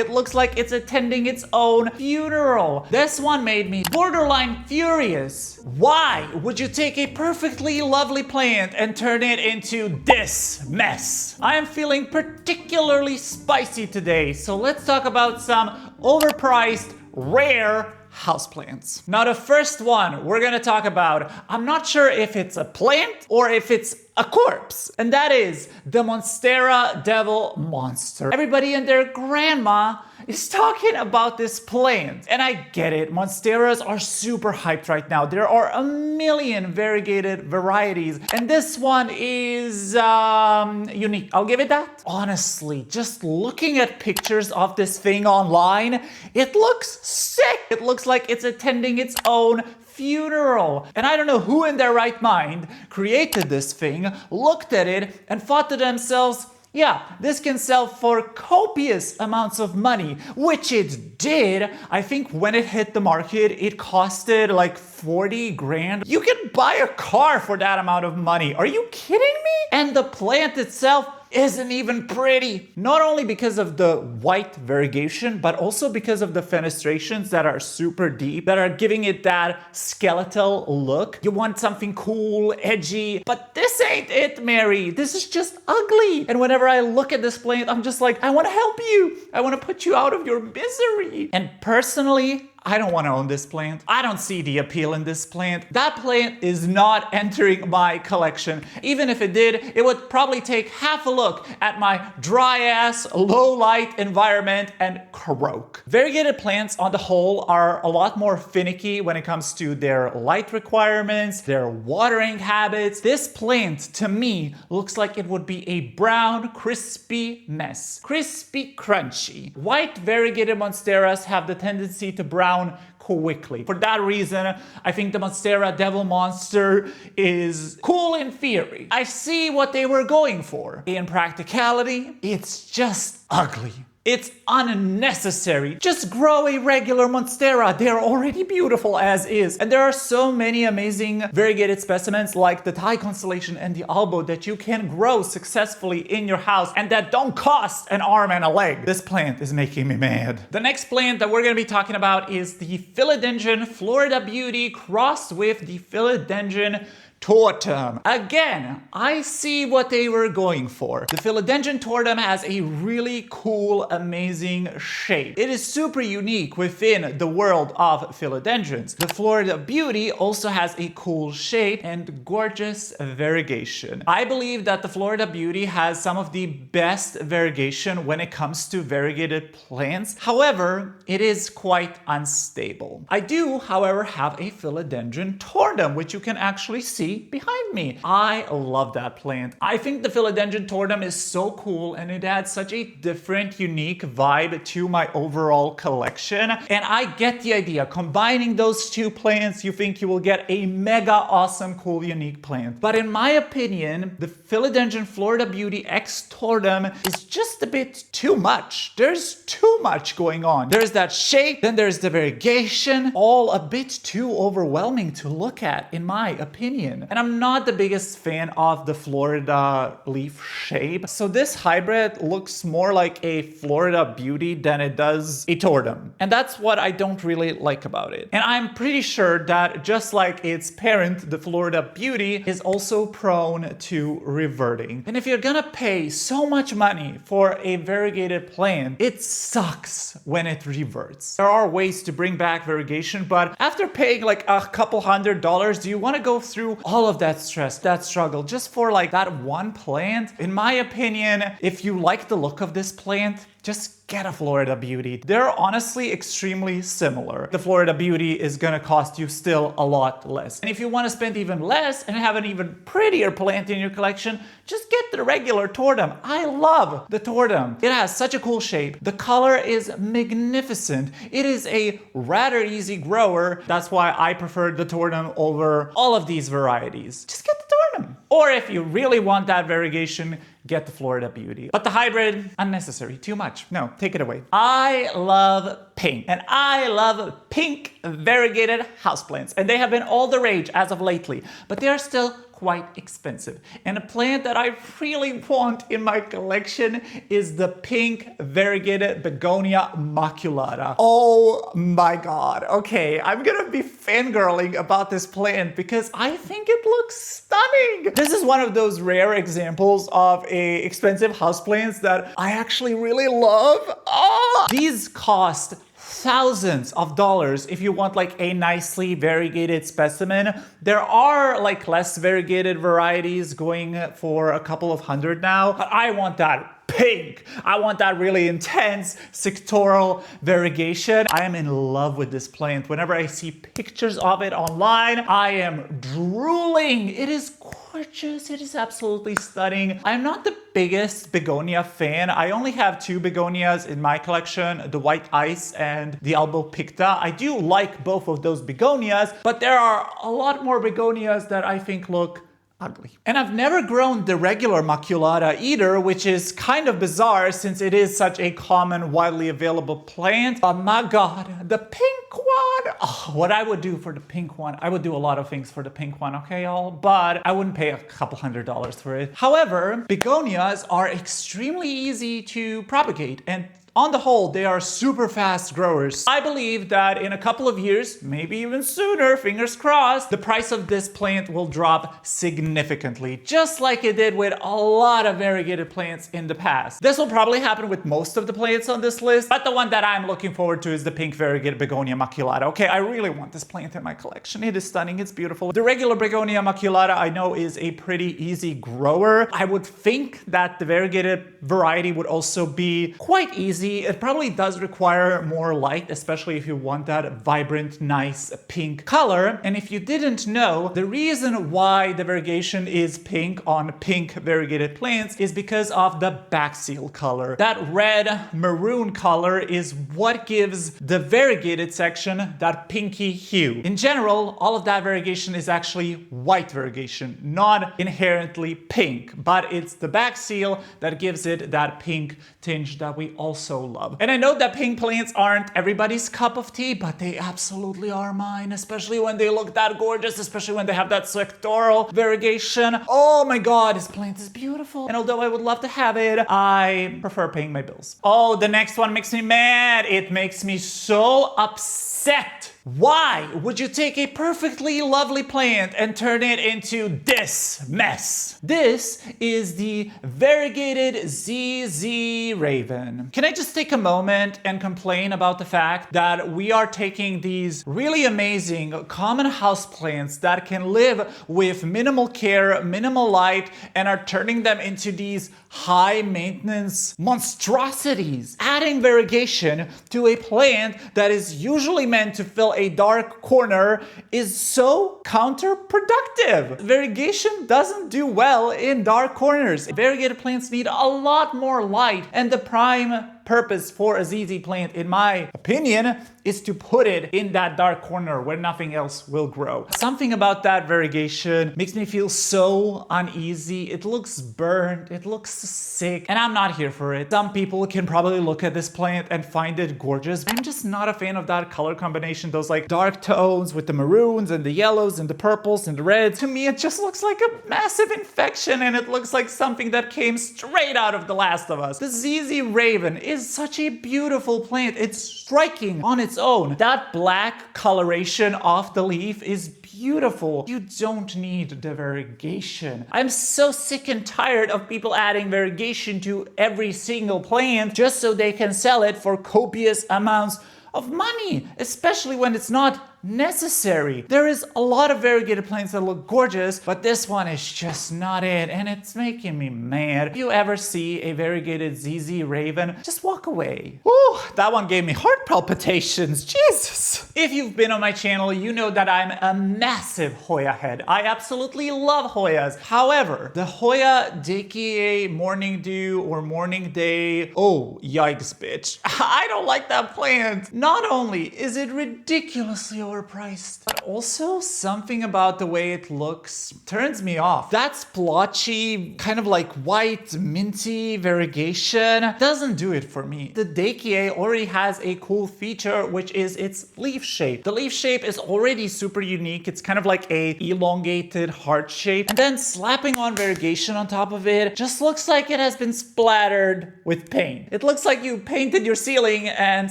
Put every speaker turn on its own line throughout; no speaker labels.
It looks like it's attending its own funeral. This one made me borderline furious. Why would you take a perfectly lovely plant and turn it into this mess? I am feeling particularly spicy today, so let's talk about some overpriced, rare houseplants. Now the first one we're gonna talk about, I'm not sure if it's a plant or if it's a corpse, and that is the Monstera devil monster. Everybody and their grandma is talking about this plant, and I get it. Monsteras are super hyped right now. There are a million variegated varieties, and this one is unique. I'll give it that. Honestly, just looking at pictures of this thing online, it looks sick. It looks like it's attending its own funeral. And I don't know who in their right mind created this thing, looked at it, and thought to themselves, yeah, this can sell for copious amounts of money, which it did. I think when it hit the market, it costed like 40 grand. You can buy a car for that amount of money. Are you kidding me? And the plant itself isn't even pretty. Not only because of the white variegation, but also because of the fenestrations that are super deep, that are giving it that skeletal look. You want something cool, edgy, but this ain't it, Mary. This is just ugly. And whenever I look at this plant, I'm just like, I want to help you. I want to put you out of your misery. And personally, I don't want to own this plant. I don't see the appeal in this plant. That plant is not entering my collection. Even if it did, it would probably take half a look at my dry-ass, low-light environment and croak. Variegated plants on the whole are a lot more finicky when it comes to their light requirements, their watering habits. This plant, to me, looks like it would be a brown, crispy mess. Crispy, crunchy. White variegated monsteras have the tendency to brown quickly. For that reason, I think the Monstera devil monster is cool in theory. I see what they were going for. In practicality, it's just ugly. It's unnecessary. Just grow a regular Monstera. They're already beautiful as is. And there are so many amazing variegated specimens like the Thai constellation and the albo that you can grow successfully in your house and that don't cost an arm and a leg. This plant is making me mad. The next plant that we're going to be talking about is the Philodendron Florida Beauty crossed with the Philodendron Tortum. Again, I see what they were going for. The Philodendron Tortum has a really cool, amazing shape. It is super unique within the world of philodendrons. The Florida Beauty also has a cool shape and gorgeous variegation. I believe that the Florida Beauty has some of the best variegation when it comes to variegated plants. However, it is quite unstable. I do, however, have a Philodendron Tortum, which you can actually see behind me. I love that plant. I think the Philodendron Tortum is so cool and it adds such a different, unique vibe to my overall collection. And I get the idea. Combining those two plants, you think you will get a mega awesome, cool, unique plant. But in my opinion, the Philodendron Florida Beauty X Tortum is just a bit too much. There's too much going on. There's that shape, then there's the variegation, all a bit too overwhelming to look at, in my opinion. And I'm not the biggest fan of the Florida leaf shape. So this hybrid looks more like a Florida Beauty than it does a Tortum. And that's what I don't really like about it. And I'm pretty sure that just like its parent, the Florida Beauty, is also prone to reverting. And if you're gonna pay so much money for a variegated plant, it sucks when it reverts. There are ways to bring back variegation, but after paying like a couple $100, do you want to go through all of that stress, that struggle, just for like that one plant? In my opinion, if you like the look of this plant, just get a Florida Beauty. They're honestly extremely similar. The Florida Beauty is gonna cost you still a lot less. And if you want to spend even less and have an even prettier plant in your collection, just get the regular Tortum. I love the Tortum. It has such a cool shape. The color is magnificent. It is a rather easy grower. That's why I prefer the Tortum over all of these varieties. Just get the Tortum. Or if you really want that variegation, get the Florida Beauty. But the hybrid, unnecessary, too much. No, take it away. I love pink, and I love pink variegated houseplants, and they have been all the rage as of lately, but they are still quite expensive. And a plant that I really want in my collection is the pink variegated Begonia Maculata. Oh my god. Okay, I'm gonna be fangirling about this plant because I think it looks stunning. This is one of those rare examples of a expensive houseplants that I actually really love. Oh! These cost thousands of dollars if you want like a nicely variegated specimen. There are like less variegated varieties going for a couple of hundred now, but I want that pink. I want that really intense sectoral variegation. I am in love with this plant. Whenever I see pictures of it online, I am drooling. It is gorgeous. It is absolutely stunning. I'm not the biggest begonia fan. I only have two begonias in my collection, the white ice and the albopicta. I do like both of those begonias, but there are a lot more begonias that I think look ugly. And I've never grown the regular maculata either, which is kind of bizarre since it is such a common, widely available plant. But my god, the pink one! Oh, what I would do for the pink one, I would do a lot of things for the pink one, okay y'all? But I wouldn't pay a couple $100s for it. However, begonias are extremely easy to propagate, and on the whole, they are super fast growers. I believe that in a couple of years, maybe even sooner, fingers crossed, the price of this plant will drop significantly, just like it did with a lot of variegated plants in the past. This will probably happen with most of the plants on this list, but the one that I'm looking forward to is the pink variegated Begonia Maculata. Okay, I really want this plant in my collection. It is stunning, it's beautiful. The regular Begonia Maculata I know is a pretty easy grower. I would think that the variegated variety would also be quite easy. It probably does require more light, especially if you want that vibrant, nice pink color. And if you didn't know, the reason why the variegation is pink on pink variegated plants is because of the back seal color. That red maroon color is what gives the variegated section that pinky hue. In general, all of that variegation is actually white variegation, not inherently pink, but it's the back seal that gives it that pink tinge that we also love. And I know that pink plants aren't everybody's cup of tea, but they absolutely are mine, especially when they look that gorgeous, especially when they have that sectoral variegation. Oh my god, this plant is beautiful. And although I would love to have it, I prefer paying my bills. Oh, the next one makes me mad. It makes me so upset. Why would you take a perfectly lovely plant and turn it into this mess? This is the Variegated ZZ Raven. Can I just take a moment and complain about the fact that we are taking these really amazing common houseplants that can live with minimal care, minimal light, and are turning them into these high maintenance monstrosities, adding variegation to a plant that is usually meant to fill a dark corner is so counterproductive. Variegation doesn't do well in dark corners. Variegated plants need a lot more light, and the prime purpose for a ZZ plant, in my opinion, is to put it in that dark corner where nothing else will grow. Something about that variegation makes me feel so uneasy. It looks burnt, it looks sick, and I'm not here for it. Some people can probably look at this plant and find it gorgeous. I'm just not a fan of that color combination, those like dark tones with the maroons and the yellows and the purples and the reds. To me, it just looks like a massive infection, and it looks like something that came straight out of The Last of Us. The ZZ Raven is such a beautiful plant. It's striking on its own. That black coloration off the leaf is beautiful. You don't need the variegation. I'm so sick and tired of people adding variegation to every single plant just so they can sell it for copious amounts of money, especially when it's not necessary. There is a lot of variegated plants that look gorgeous, but this one is just not it, and it's making me mad. If you ever see a variegated ZZ Raven, just walk away. Whew, that one gave me heart palpitations, Jesus. If you've been on my channel, you know that I'm a massive Hoya head. I absolutely love Hoyas. However, the Hoya Deykeae Morning Dew or Morning Day, oh, yikes, bitch. I don't like that plant. Not only is it ridiculously overpriced. But also something about the way it looks turns me off. That splotchy, kind of like white, minty variegation doesn't do it for me. The Deykeae already has a cool feature, which is its leaf shape. The leaf shape is already super unique. It's kind of like a elongated heart shape. And then slapping on variegation on top of it just looks like it has been splattered with paint. It looks like you painted your ceiling and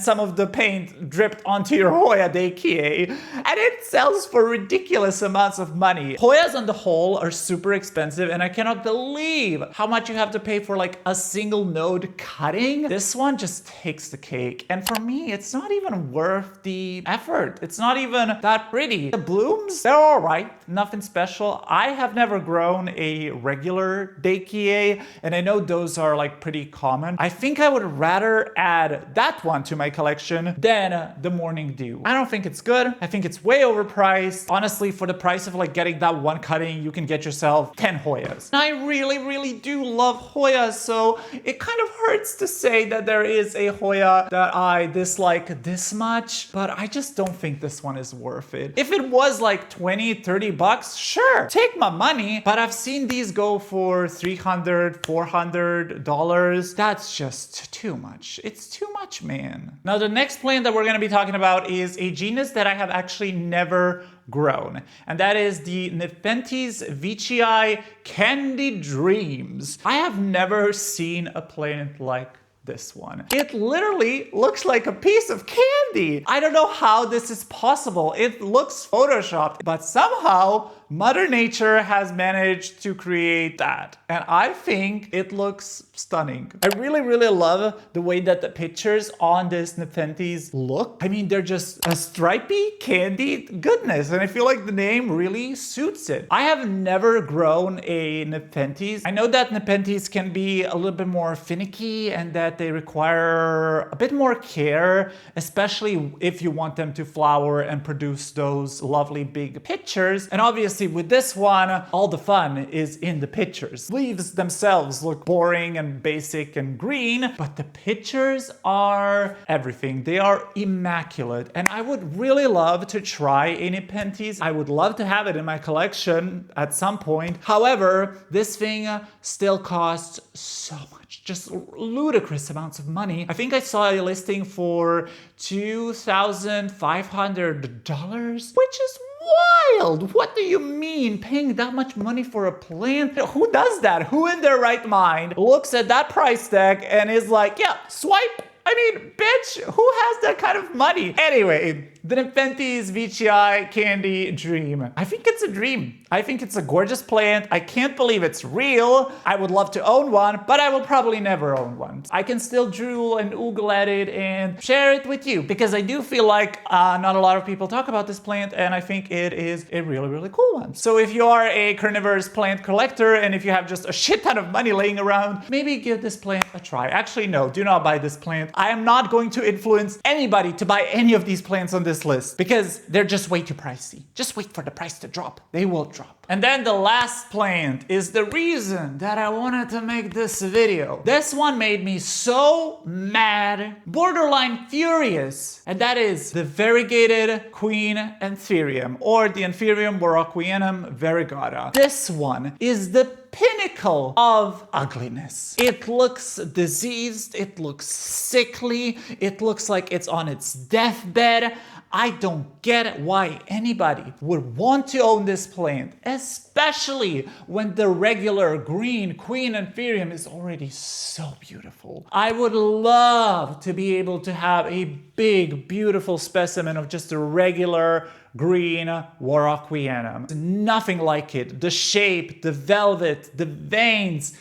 some of the paint dripped onto your Hoya Deykeae, and it sells for ridiculous amounts of money. Hoyas on the whole are super expensive, and I cannot believe how much you have to pay for like a single node cutting. This one just takes the cake, and for me, it's not even worth the effort. It's not even that pretty. The blooms, they're all right, nothing special. I have never grown a regular Deykeae, and I know those are like pretty common. I think I would rather add that one to my collection than the Morning Dew. I don't think it's good. I think it's way overpriced. Honestly, for the price of like getting that one cutting, you can get yourself 10 Hoyas. And I really do love Hoyas, so it kind of hurts to say that there is a Hoya that I dislike this much, but I just don't think this one is worth it. If it was like 20, 30 bucks, sure, take my money, but I've seen these go for $300, $400. That's just too much. It's too much, man. Now, the next plant that we're going to be talking about is a genus that I have actually never grown, and that is the Nepenthes Veitchii Candy Dreams. I have never seen a plant like this one. It literally looks like a piece of candy. I don't know how this is possible. It looks photoshopped, but somehow Mother Nature has managed to create that. And I think it looks stunning. I really love the way that the pictures on this Nepenthes look. I mean, they're just a stripy candied goodness. And I feel like the name really suits it. I have never grown a Nepenthes. I know that Nepenthes can be a little bit more finicky and that they require a bit more care, especially if you want them to flower and produce those lovely big pictures. And obviously with this one, all the fun is in the pictures. Leaves themselves look boring and basic and green, but the pictures are everything. They are immaculate. And I would really love to try a Nepenthes. I would love to have it in my collection at some point. However, this thing still costs so much, just ludicrous amounts of money. I think I saw a listing for $2,500, which is wild. What do you mean paying that much money for a plant? Who does that? Who in their right mind looks at that price tag and is like, yeah, swipe? I mean, bitch, who has that kind of money? Anyway, the Nepenthes Veitchii Candy Dream. I think it's a dream. I think it's a gorgeous plant. I can't believe it's real. I would love to own one, but I will probably never own one. I can still drool and oogle at it and share it with you because I do feel like not a lot of people talk about this plant, and I think it is a really cool one. So if you are a carnivorous plant collector and if you have just a shit ton of money laying around, maybe give this plant a try. Actually, no, do not buy this plant. I am not going to influence anybody to buy any of these plants on this list because they're just way too pricey. Just wait for the price to drop. They will drop. And then the last plant is the reason that I wanted to make this video. This one made me so mad, borderline furious, and that is the Variegated Queen Anthurium, or the Anthurium Warocqueanum variegata. This one is the pinnacle of ugliness. It looks diseased, it looks sickly, it looks like it's on its deathbed. I don't get why anybody would want to own this plant, especially when the regular green Queen Anthurium is already so beautiful. I would love to be able to have a big, beautiful specimen of just a regular green Warocqueanum. Nothing like it. The shape, the velvet, the veins.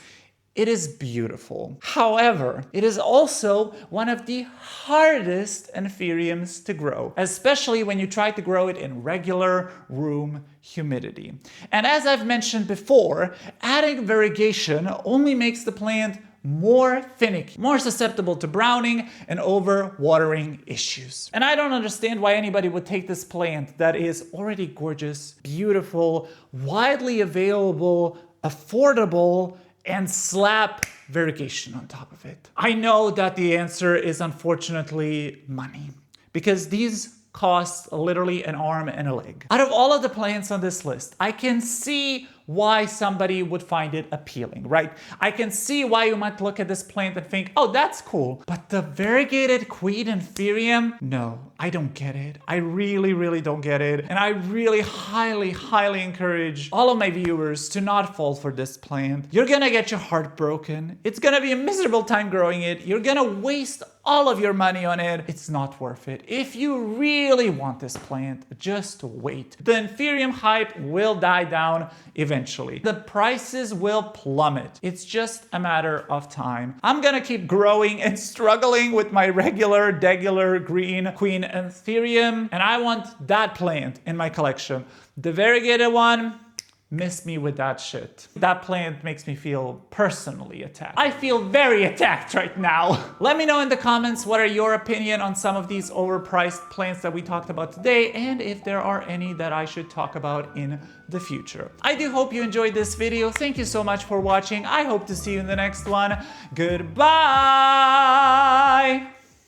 It is beautiful. However, it is also one of the hardest Anthuriums to grow, especially when you try to grow it in regular room humidity. And as I've mentioned before, adding variegation only makes the plant more finicky, more susceptible to browning and overwatering issues. And I don't understand why anybody would take this plant that is already gorgeous, beautiful, widely available, affordable, and slap variegation on top of it. I know that the answer is unfortunately money, because these costs literally an arm and a leg. Out of all of the plants on this list, I can see why somebody would find it appealing, right? I can see why you might look at this plant and think, oh, that's cool. But the variegated Queen Anthurium, no, I don't get it. I really, really don't get it. And I really highly, highly encourage all of my viewers to not fall for this plant. You're gonna get your heart broken. It's gonna be a miserable time growing it. You're gonna waste all of your money on it. It's not worth it. If you really want this plant, just wait. The Anthurium hype will die down eventually. The prices will plummet. It's just a matter of time. I'm gonna keep growing and struggling with my regular green Queen Anthurium, and I want that plant in my collection. The variegated one, miss me with that shit. That plant makes me feel personally attacked. I feel very attacked right now. Let me know in the comments what are your opinion on some of these overpriced plants that we talked about today, and if there are any that I should talk about in the future. I do hope you enjoyed this video. Thank you so much for watching. I hope to see you in the next one. Goodbye!